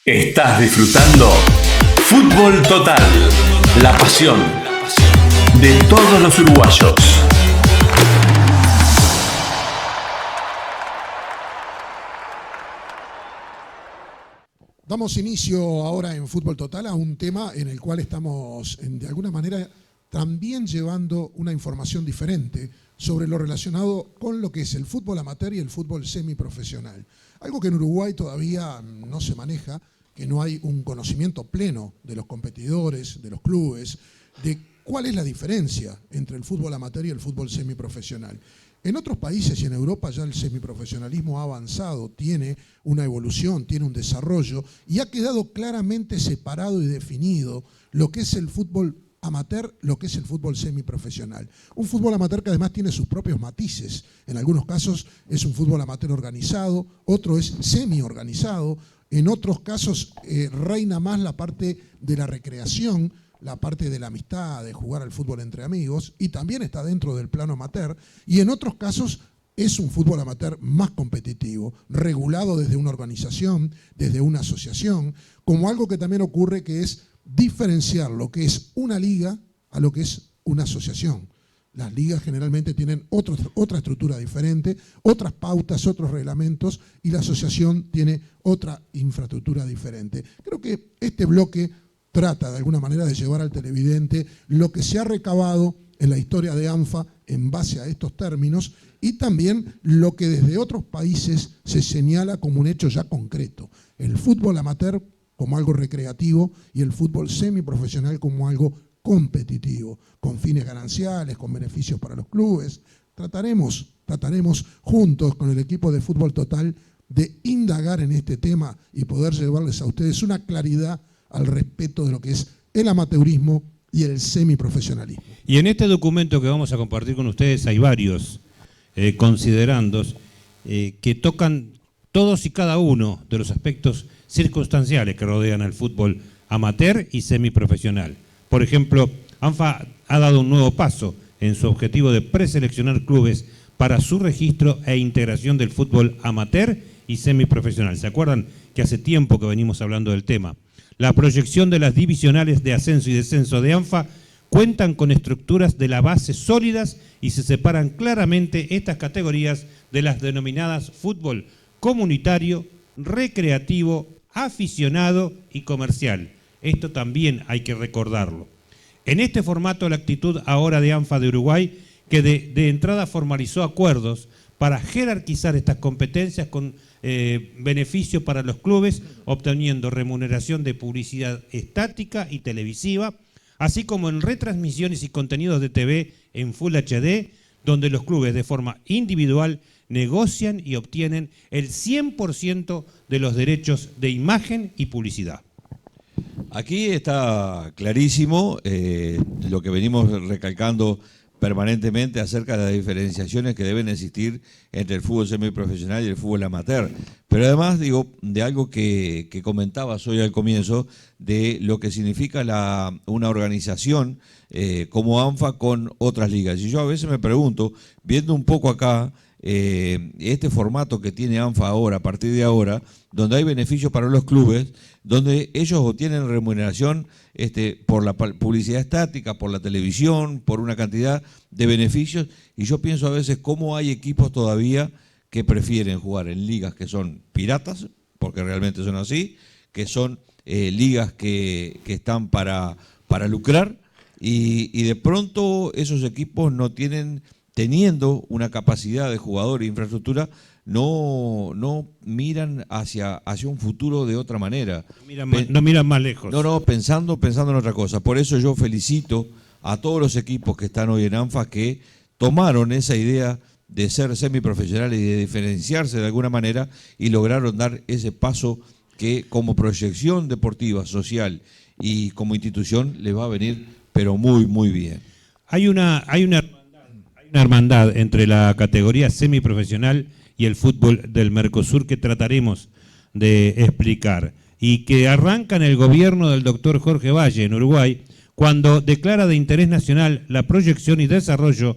Estás disfrutando Fútbol Total, la pasión de todos los uruguayos. Damos inicio ahora en Fútbol Total a un tema en el cual estamos, de alguna manera, también llevando una información diferente sobre lo relacionado con lo que es el fútbol amateur y el fútbol semiprofesional. Algo que en Uruguay todavía no se maneja, que no hay un conocimiento pleno de los competidores, de los clubes, de cuál es la diferencia entre el fútbol amateur y el fútbol semiprofesional. En otros países y en Europa ya el semiprofesionalismo ha avanzado, tiene una evolución, tiene un desarrollo y ha quedado claramente separado y definido lo que es el fútbol amateur, lo que es el fútbol semiprofesional. Un fútbol amateur que además tiene sus propios matices. En algunos casos es un fútbol amateur organizado, otro es semi-organizado, en otros casos reina más la parte de la recreación, la parte de la amistad, de jugar al fútbol entre amigos, y también está dentro del plano amateur, y en otros casos es un fútbol amateur más competitivo, regulado desde una organización, desde una asociación, como algo que también ocurre, que es diferenciar lo que es una liga a lo que es una asociación. Las ligas generalmente tienen otra estructura diferente, otras pautas, otros reglamentos, y la asociación tiene otra infraestructura diferente. Creo que este bloque trata de alguna manera de llevar al televidente lo que se ha recabado en la historia de ANFA en base a estos términos y también lo que desde otros países se señala como un hecho ya concreto. El fútbol amateur como algo recreativo y el fútbol semiprofesional como algo competitivo, con fines gananciales, con beneficios para los clubes. Trataremos juntos con el equipo de Fútbol Total de indagar en este tema y poder llevarles a ustedes una claridad al respeto de lo que es el amateurismo y el semiprofesionalismo. Y en este documento que vamos a compartir con ustedes hay varios considerandos que tocan todos y cada uno de los aspectos circunstanciales que rodean al fútbol amateur y semiprofesional. Por ejemplo, ANFA ha dado un nuevo paso en su objetivo de preseleccionar clubes para su registro e integración del fútbol amateur y semiprofesional. ¿Se acuerdan que hace tiempo que venimos hablando del tema? La proyección de las divisionales de ascenso y descenso de ANFA cuentan con estructuras de la base sólidas y se separan claramente estas categorías de las denominadas fútbol comunitario, recreativo, aficionado y comercial. Esto también hay que recordarlo. En este formato, la actitud ahora de ANFA de Uruguay, que de entrada formalizó acuerdos para jerarquizar estas competencias con beneficio para los clubes, obteniendo remuneración de publicidad estática y televisiva, así como en retransmisiones y contenidos de TV en Full HD, donde los clubes de forma individual negocian y obtienen el 100% de los derechos de imagen y publicidad. Aquí está clarísimo lo que venimos recalcando permanentemente acerca de las diferenciaciones que deben existir entre el fútbol semiprofesional y el fútbol amateur. Pero además, digo, de algo que comentabas hoy al comienzo, de lo que significa una organización como ANFA con otras ligas. Y yo a veces me pregunto, viendo un poco acá, este formato que tiene ANFA ahora, a partir de ahora, donde hay beneficios para los clubes, donde ellos obtienen remuneración por la publicidad estática, por la televisión, por una cantidad de beneficios, y yo pienso a veces cómo hay equipos todavía que prefieren jugar en ligas que son piratas, porque realmente son así, que son ligas que están para lucrar, y de pronto esos equipos no tienen, teniendo una capacidad de jugador e infraestructura, no miran hacia un futuro de otra manera. No miran más lejos. No, pensando en otra cosa. Por eso yo felicito a todos los equipos que están hoy en ANFA que tomaron esa idea de ser semiprofesionales y de diferenciarse de alguna manera y lograron dar ese paso que como proyección deportiva, social y como institución les va a venir pero muy, muy bien. Hay una hermandad entre la categoría semiprofesional y el fútbol del Mercosur que trataremos de explicar y que arranca en el gobierno del doctor Jorge Valle en Uruguay cuando declara de interés nacional la proyección y desarrollo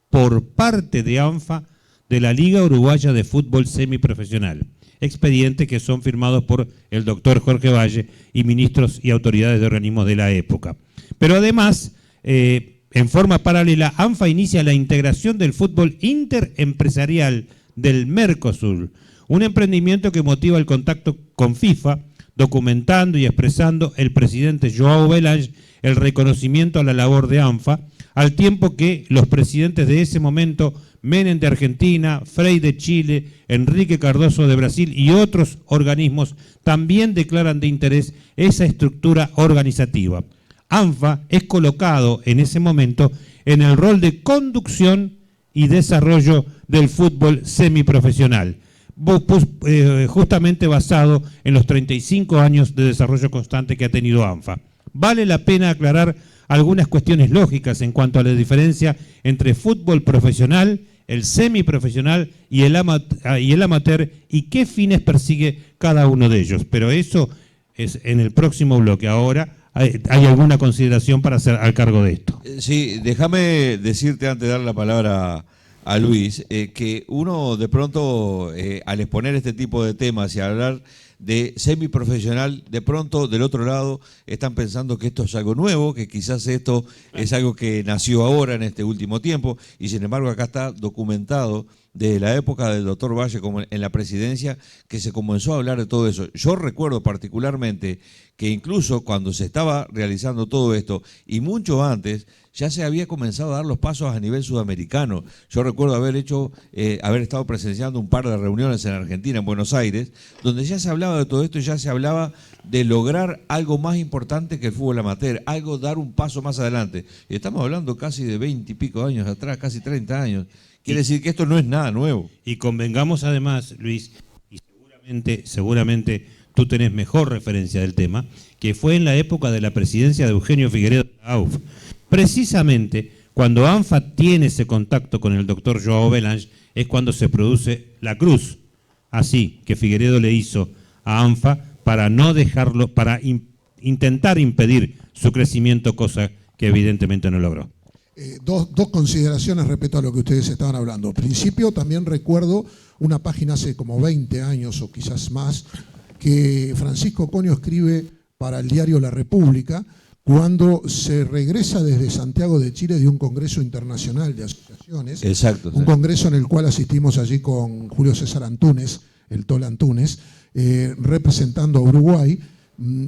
por parte de ANFA de la Liga Uruguaya de Fútbol Semiprofesional. expedientes que son firmados por el doctor Jorge Valle y ministros y autoridades de organismos de la época. Pero además, en forma paralela, ANFA inicia la integración del fútbol interempresarial del Mercosur, un emprendimiento que motiva el contacto con FIFA, documentando y expresando el presidente Joao Belange el reconocimiento a la labor de ANFA, al tiempo que los presidentes de ese momento, Menem de Argentina, Frei de Chile, Enrique Cardoso de Brasil y otros organismos también declaran de interés esa estructura organizativa. ANFA es colocado en ese momento en el rol de conducción y desarrollo del fútbol semiprofesional, justamente basado en los 35 años de desarrollo constante que ha tenido ANFA. Vale la pena aclarar algunas cuestiones lógicas en cuanto a la diferencia entre fútbol profesional, el semiprofesional y el amateur y qué fines persigue cada uno de ellos. Pero eso es en el próximo bloque. Ahora, ¿hay alguna consideración para hacer al cargo de esto? Sí, déjame decirte antes de dar la palabra a Luis, que uno de pronto, al exponer este tipo de temas y hablar de semiprofesional, de pronto del otro lado están pensando que esto es algo nuevo, que quizás esto es algo que nació ahora en este último tiempo, y sin embargo acá está documentado desde la época del doctor Valle como en la presidencia que se comenzó a hablar de todo eso. Yo recuerdo particularmente que incluso cuando se estaba realizando todo esto y mucho antes, ya se había comenzado a dar los pasos a nivel sudamericano. Yo recuerdo haber estado presenciando un par de reuniones en Argentina, en Buenos Aires, donde ya se hablaba de todo esto y ya se hablaba de lograr algo más importante que el fútbol amateur, dar un paso más adelante. Y estamos hablando casi de 20 y pico años atrás, casi 30 años. Quiere decir que esto no es nada nuevo. Y convengamos además, Luis, y seguramente tú tenés mejor referencia del tema, que fue en la época de la presidencia de Eugenio Figueredo de la AUF. Precisamente cuando ANFA tiene ese contacto con el doctor Joao Belange es cuando se produce la cruz, así que Figueredo le hizo a ANFA para no dejarlo, para intentar impedir su crecimiento, cosa que evidentemente no logró. Dos consideraciones respecto a lo que ustedes estaban hablando. Al principio también recuerdo una página hace como 20 años o quizás más que Francisco Conio escribe para el diario La República cuando se regresa desde Santiago de Chile de un congreso internacional de asociaciones. Exacto. Un congreso en el cual asistimos allí con Julio César Antúnez, el Tol Antúnez, representando a Uruguay,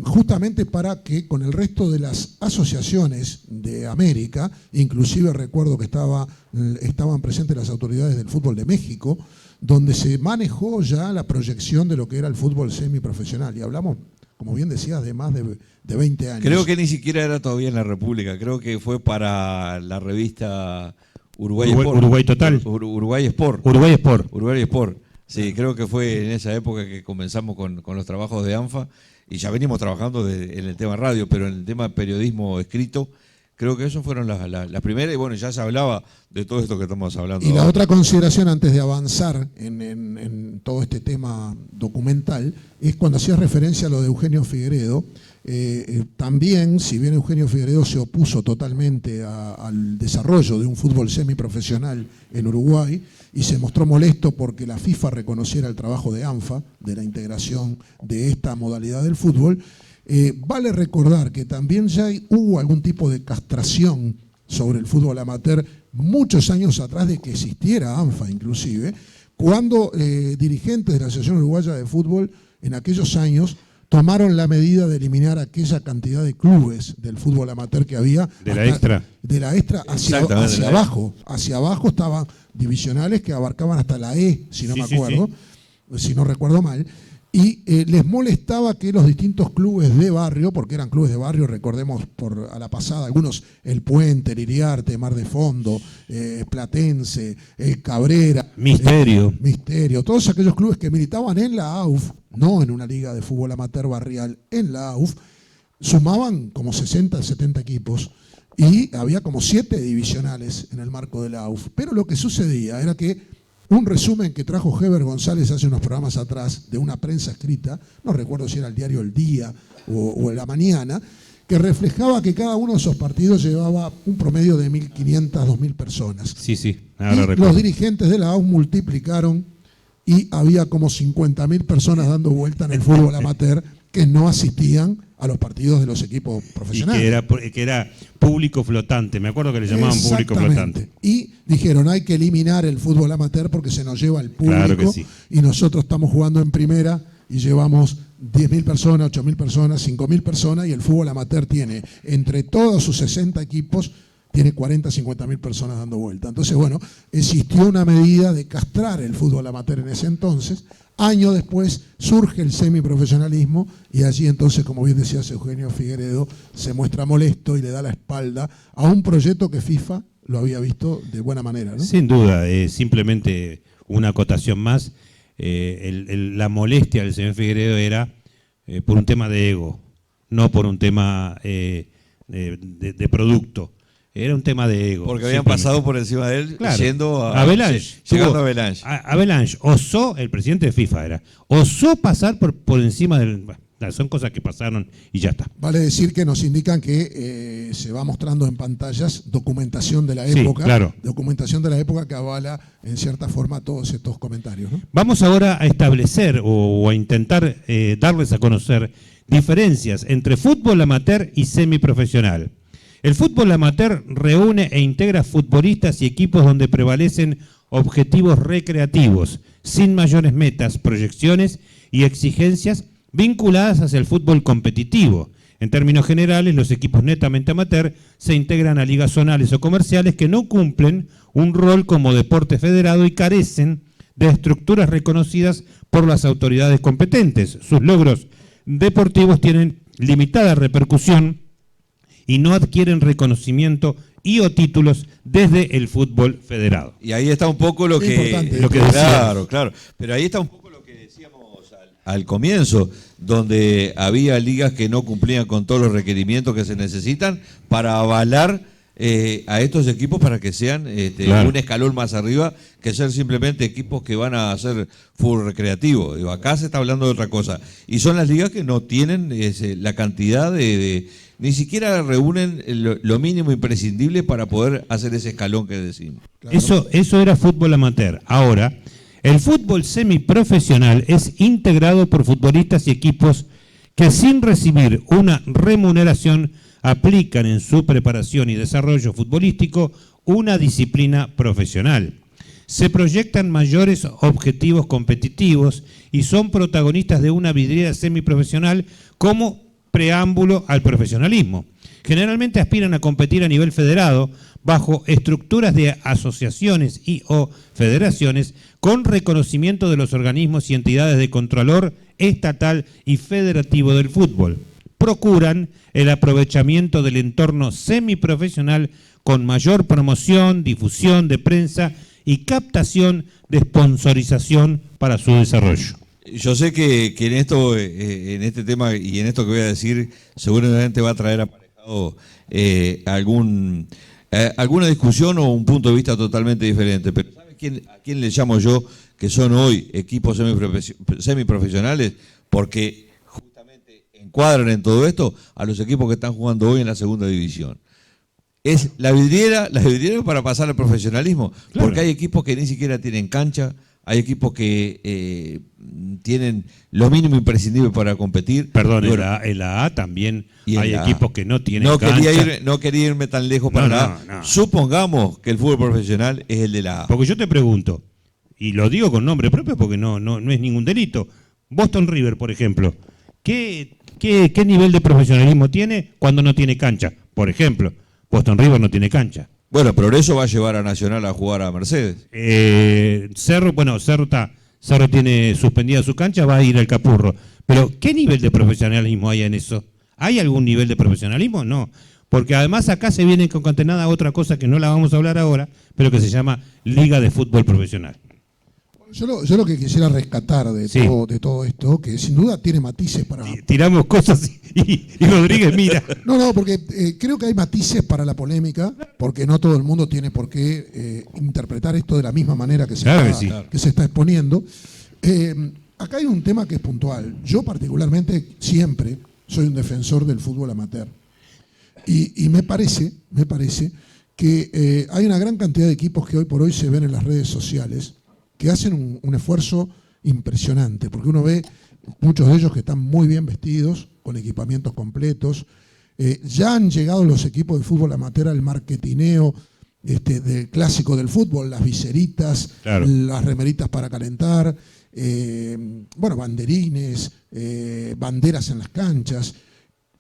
justamente para que con el resto de las asociaciones de América, inclusive recuerdo que estaban presentes las autoridades del fútbol de México, donde se manejó ya la proyección de lo que era el fútbol semiprofesional. Y hablamos, como bien decías, de más de 20 años. Creo que ni siquiera era todavía en La República, creo que fue para la revista Uruguay Sport. Uruguay Total. Uruguay Sport. Uruguay Sport. Uruguay Sport. Sí, creo que fue en esa época que comenzamos con los trabajos de ANFA y ya venimos trabajando en el tema radio, pero en el tema periodismo escrito, creo que esas fueron las primeras y bueno, ya se hablaba de todo esto que estamos hablando. Y la otra consideración antes de avanzar en todo este tema documental es cuando hacías referencia a lo de Eugenio Figueredo. También, si bien Eugenio Figueredo se opuso totalmente al desarrollo de un fútbol semiprofesional en Uruguay y se mostró molesto porque la FIFA reconociera el trabajo de ANFA, de la integración de esta modalidad del fútbol, vale recordar que también ya hubo algún tipo de castración sobre el fútbol amateur muchos años atrás de que existiera ANFA inclusive, cuando dirigentes de la Asociación Uruguaya de Fútbol en aquellos años tomaron la medida de eliminar aquella cantidad de clubes del fútbol amateur que había. De la extra. De la extra hacia abajo. Hacia abajo estaban divisionales que abarcaban hasta la E, si no me acuerdo, si no recuerdo mal. Y les molestaba que los distintos clubes de barrio, porque eran clubes de barrio, recordemos a la pasada, algunos El Puente, el Iriarte, Mar de Fondo, Platense, el Cabrera, Misterio, todos aquellos clubes que militaban en la AUF, no en una liga de fútbol amateur barrial, en la AUF, sumaban como 60, 70 equipos y había como 7 divisionales en el marco de la AUF. Pero lo que sucedía era que un resumen que trajo Heber González hace unos programas atrás de una prensa escrita, no recuerdo si era el diario El Día o La Mañana, que reflejaba que cada uno de esos partidos llevaba un promedio de 1.500, 2.000 personas. Sí, ahora recuerdo. Los dirigentes de la AUF multiplicaron y había como 50.000 personas dando vuelta en el fútbol amateur que no asistían a los partidos de los equipos profesionales. Y que era público flotante, me acuerdo que le llamaban público flotante. Y dijeron, hay que eliminar el fútbol amateur porque se nos lleva el público, Claro que sí. y nosotros estamos jugando en primera y llevamos 10.000 personas, 8.000 personas, 5.000 personas, y el fútbol amateur tiene, entre todos sus 60 equipos, tiene 40, 50.000 personas dando vuelta. Entonces, bueno, existió una medida de castrar el fútbol amateur en ese entonces. Años después surge el semiprofesionalismo y allí entonces, como bien decía Eugenio Figueredo, se muestra molesto y le da la espalda a un proyecto que FIFA lo había visto de buena manera, ¿no? Sin duda, simplemente una acotación más. La molestia del señor Figueredo era por un tema de ego, no por un tema de producto. Era un tema de ego. Porque habían pasado por encima de él, claro, llegando a Avalanche. Avalanche. Avalanche osó, el presidente de FIFA era, osó pasar por encima del... Son cosas que pasaron y ya está. Vale decir que nos indican que se va mostrando en pantallas documentación de la Sí, época, claro. Documentación de la época que avala en cierta forma todos estos comentarios, ¿no? Vamos ahora a establecer o a intentar darles a conocer diferencias entre fútbol amateur y semiprofesional. El fútbol amateur reúne e integra futbolistas y equipos donde prevalecen objetivos recreativos, sin mayores metas, proyecciones y exigencias vinculadas hacia el fútbol competitivo. En términos generales, los equipos netamente amateur se integran a ligas zonales o comerciales que no cumplen un rol como deporte federado y carecen de estructuras reconocidas por las autoridades competentes. Sus logros deportivos tienen limitada repercusión y no adquieren reconocimiento y o títulos desde el fútbol federado. Y ahí está un poco lo que decía. Claro. Pero ahí está un poco lo que decíamos al comienzo, donde había ligas que no cumplían con todos los requerimientos que se necesitan para avalar a estos equipos para que sean Claro. un escalón más arriba que ser simplemente equipos que van a hacer fútbol recreativo. Digo, acá se está hablando de otra cosa. Y son las ligas que no tienen la cantidad ni siquiera reúnen lo mínimo imprescindible para poder hacer ese escalón que decimos. Claro. Eso era fútbol amateur. Ahora, el fútbol semiprofesional es integrado por futbolistas y equipos que sin recibir una remuneración aplican en su preparación y desarrollo futbolístico una disciplina profesional. Se proyectan mayores objetivos competitivos y son protagonistas de una vidriera semiprofesional como preámbulo al profesionalismo. Generalmente aspiran a competir a nivel federado bajo estructuras de asociaciones y o federaciones con reconocimiento de los organismos y entidades de controlor estatal y federativo del fútbol. Procuran el aprovechamiento del entorno semiprofesional con mayor promoción, difusión de prensa y captación de sponsorización para su desarrollo. Yo sé que en este tema y en esto que voy a decir, seguramente va a traer aparejado alguna discusión o un punto de vista totalmente diferente. Pero ¿sabe a quién le llamo yo que son hoy equipos semiprofesionales? Porque justamente encuadran en todo esto a los equipos que están jugando hoy en la segunda división. Es la vidriera para pasar al profesionalismo, Claro. porque hay equipos que ni siquiera tienen cancha. Hay equipos que tienen lo mínimo imprescindible para competir. Perdón, Bueno, en la A también y en hay la A. equipos que no tienen no cancha. quería irme tan lejos para No, la A. no. Supongamos que el fútbol profesional es el de la A. Porque yo te pregunto, y lo digo con nombre propio porque no es ningún delito. Boston River, por ejemplo, ¿qué nivel de profesionalismo tiene cuando no tiene cancha? Por ejemplo, Boston River no tiene cancha. Bueno, Progreso va a llevar a Nacional a jugar a Mercedes. Cerro tiene suspendida su cancha, va a ir al Capurro. Pero, ¿qué nivel de profesionalismo hay en eso? ¿Hay algún nivel de profesionalismo? No. Porque además acá se viene concatenada otra cosa que no la vamos a hablar ahora, pero que se llama Liga de Fútbol Profesional. Yo lo que quisiera rescatar de todo esto, que sin duda tiene matices para... Tiramos cosas y Rodríguez mira. No, porque creo que hay matices para la polémica, porque no todo el mundo tiene por qué interpretar esto de la misma manera que se está exponiendo. Acá hay un tema que es puntual. Yo particularmente siempre soy un defensor del fútbol amateur. Y me parece que hay una gran cantidad de equipos que hoy por hoy se ven en las redes sociales que hacen un esfuerzo impresionante, porque uno ve muchos de ellos que están muy bien vestidos, con equipamientos completos. Ya han llegado los equipos de fútbol amateur al marketineo del clásico del fútbol, las viseritas, claro, las remeritas para calentar, banderines, banderas en las canchas,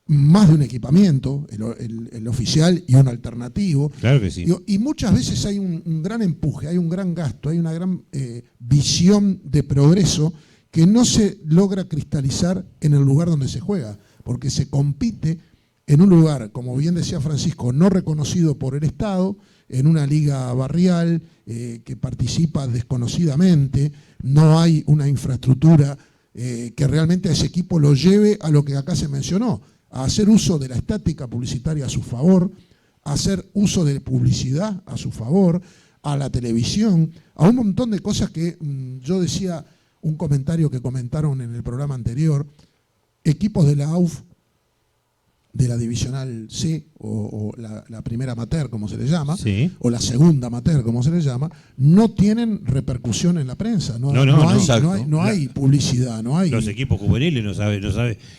más de un equipamiento, el oficial y un alternativo. Claro que sí. Y muchas veces hay un gran empuje, hay un gran gasto, hay una gran visión de progreso que no se logra cristalizar en el lugar donde se juega, porque se compite en un lugar, como bien decía Francisco, no reconocido por el Estado, en una liga barrial que participa desconocidamente, no hay una infraestructura que realmente a ese equipo lo lleve a lo que acá se mencionó, a hacer uso de la estática publicitaria a su favor, a hacer uso de publicidad a su favor, a la televisión, a un montón de cosas que yo decía, un comentario que comentaron en el programa anterior, equipos de la AUF, de la Divisional C, o la primera amateur, como se le llama, sí, o la segunda amateur, como se le llama, no tienen repercusión en la prensa, no hay publicidad, no hay. Los equipos juveniles no sabe.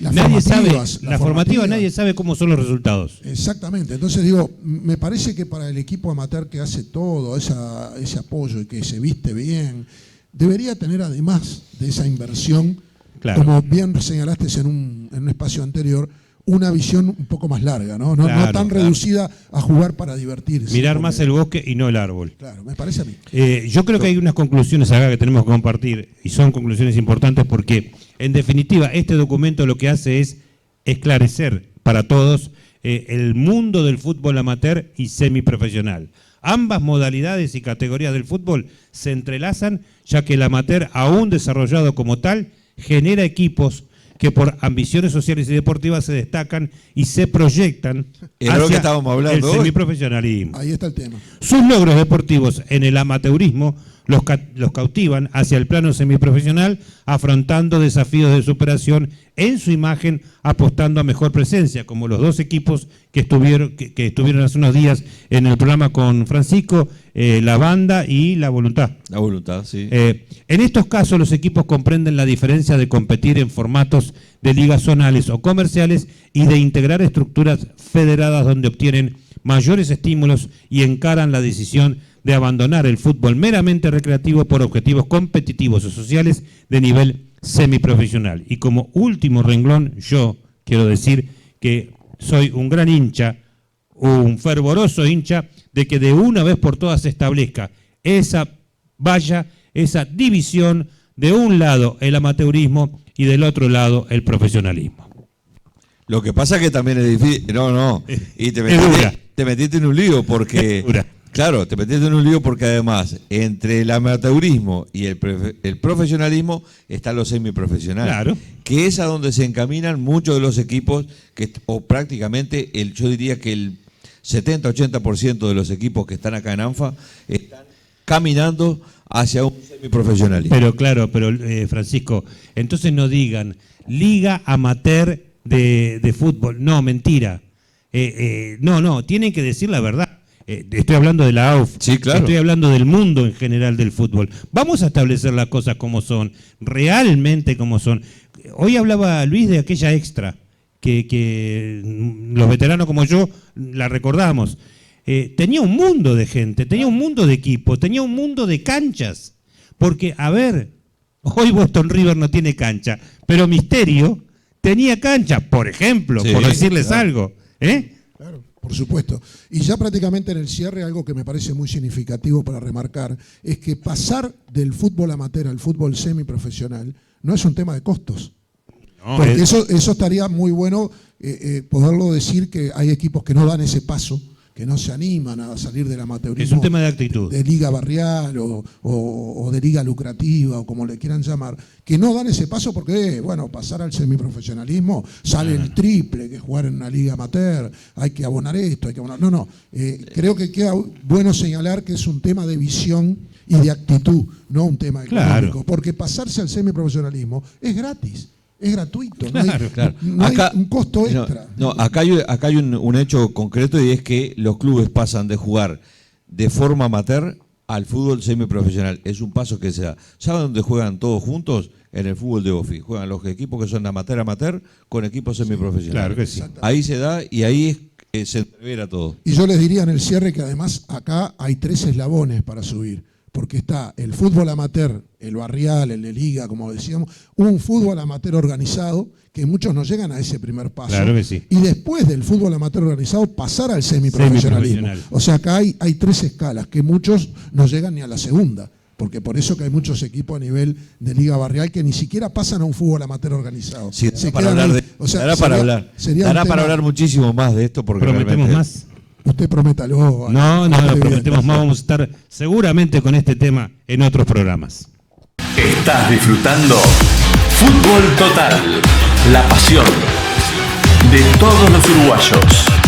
La formativa nadie sabe cómo son los resultados. Exactamente, entonces digo, me parece que para el equipo amateur que hace todo ese apoyo y que se viste bien, debería tener, además de esa inversión, claro, como bien señalaste en un espacio anterior, una visión un poco más larga, no tan reducida a jugar para divertirse. Mirar más el bosque y no el árbol. Claro, me parece a mí. Yo creo que hay unas conclusiones acá que tenemos que compartir, y son conclusiones importantes porque, en definitiva, este documento lo que hace es esclarecer para todos el mundo del fútbol amateur y semiprofesional. Ambas modalidades y categorías del fútbol se entrelazan, ya que el amateur, aún desarrollado como tal, genera equipos que por ambiciones sociales y deportivas se destacan y se proyectan hacia el semiprofesionalismo. Ahí está el tema. Sus logros deportivos en el amateurismo los cautivan hacia el plano semiprofesional, afrontando desafíos de superación en su imagen, apostando a mejor presencia, como los dos equipos que estuvieron hace unos días en el programa con Francisco, la Banda y la Voluntad. La Voluntad, sí. En estos casos los equipos comprenden la diferencia de competir en formatos de ligas zonales o comerciales y de integrar estructuras federadas donde obtienen mayores estímulos y encaran la decisión de abandonar el fútbol meramente recreativo por objetivos competitivos o sociales de nivel semiprofesional. Y como último renglón, yo quiero decir que soy un gran hincha, un fervoroso hincha, de que de una vez por todas se establezca esa valla, esa división, de un lado el amateurismo y del otro lado el profesionalismo. Lo que pasa que también es difícil, y te metiste en un lío porque... Claro, te metiste en un lío porque además entre el amateurismo y el profesionalismo están los semiprofesionales, claro, que es a donde se encaminan muchos de los equipos, o prácticamente yo diría que el 70-80% de los equipos que están acá en ANFA están caminando hacia un semiprofesionalismo. Pero Francisco, entonces no digan Liga Amateur de Fútbol, no, mentira. No, tienen que decir la verdad. Estoy hablando de la AUF, sí, claro, estoy hablando del mundo en general del fútbol. Vamos a establecer las cosas como son, realmente como son. Hoy hablaba Luis de aquella extra, que los veteranos como yo la recordamos. Tenía un mundo de gente, tenía un mundo de equipos, tenía un mundo de canchas. Porque, a ver, hoy Boston River no tiene cancha, pero Misterio tenía cancha, por ejemplo, sí, por decirles algo. Claro, por supuesto. Y ya prácticamente en el cierre, algo que me parece muy significativo para remarcar, es que pasar del fútbol amateur al fútbol semiprofesional no es un tema de costos. No, porque eso estaría muy bueno poderlo decir, que hay equipos que no dan ese paso, que no se animan a salir del amateurismo. Es un tema de actitud. De liga barrial o de liga lucrativa, o como le quieran llamar, que no dan ese paso porque, pasar al semiprofesionalismo sale el triple que jugar en una liga amateur, hay que abonar esto, hay que abonar... creo que queda bueno señalar que es un tema de visión y de actitud, no un tema económico, claro, porque pasarse al semiprofesionalismo es gratis. Es gratuito, claro, no hay un costo extra. Acá hay un hecho concreto, y es que los clubes pasan de jugar de forma amateur al fútbol semiprofesional. Es un paso que se da. ¿Saben dónde juegan todos juntos? En el fútbol de OFI. Juegan los equipos que son amateur con equipos semiprofesionales. Claro que sí. Ahí se da y ahí se entrevera todo. Y yo les diría en el cierre que además acá hay 3 eslabones para subir, porque está el fútbol amateur, el barrial, el de liga, como decíamos, un fútbol amateur organizado, que muchos no llegan a ese primer paso. Claro que sí. Y después del fútbol amateur organizado, pasar al semiprofesionalismo. Semiprofesional. O sea, acá hay 3 escalas, que muchos no llegan ni a la segunda. Porque por eso que hay muchos equipos a nivel de liga barrial que ni siquiera pasan a un fútbol amateur organizado. Sí, dará para hablar muchísimo más de esto porque ¿prometemos realmente... más? Usted prométalo. No, prometemos más. Vamos a estar seguramente con este tema en otros programas. Estás disfrutando Fútbol Total, la pasión de todos los uruguayos.